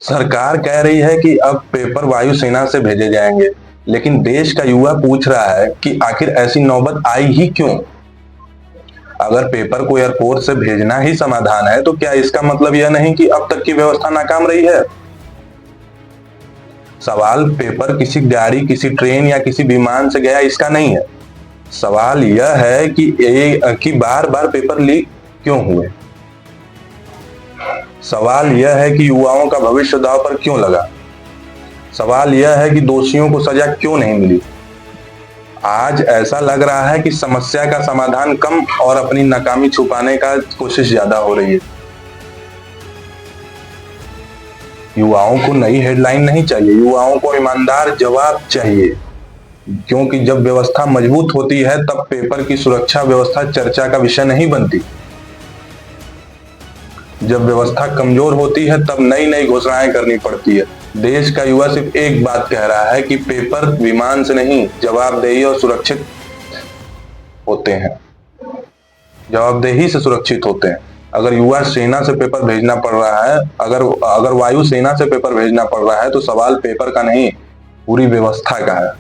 सरकार कह रही है कि अब पेपर वायुसेना से भेजे जाएंगे, लेकिन देश का युवा पूछ रहा है कि आखिर ऐसी नौबत आई ही क्यों? अगर पेपर को एयरपोर्ट से भेजना ही समाधान है, तो क्या इसका मतलब यह नहीं कि अब तक की व्यवस्था नाकाम रही है? सवाल पेपर किसी गाड़ी, किसी ट्रेन या किसी विमान से गया इसका नहीं है। सवाल यह है कि बार बार पेपर लीक क्यों हुए। सवाल यह है कि युवाओं का भविष्य दांव पर क्यों लगा। सवाल यह है कि दोषियों को सजा क्यों नहीं मिली। आज ऐसा लग रहा है कि समस्या का समाधान कम और अपनी नाकामी छुपाने का कोशिश ज्यादा हो रही है। युवाओं को नई हेडलाइन नहीं चाहिए, युवाओं को ईमानदार जवाब चाहिए। क्योंकि जब व्यवस्था मजबूत होती है, तब पेपर की सुरक्षा व्यवस्था चर्चा का विषय नहीं बनती। जब व्यवस्था कमजोर होती है, तब नई नई घोषणाएं करनी पड़ती है। देश का युवा सिर्फ एक बात कह रहा है कि पेपर विमान से नहीं, जवाबदेही और सुरक्षित होते हैं, जवाबदेही से सुरक्षित होते हैं। अगर युवा सेना से पेपर भेजना पड़ रहा है, अगर वायु सेना से पेपर भेजना पड़ रहा है, तो सवाल पेपर का नहीं, पूरी व्यवस्था का है।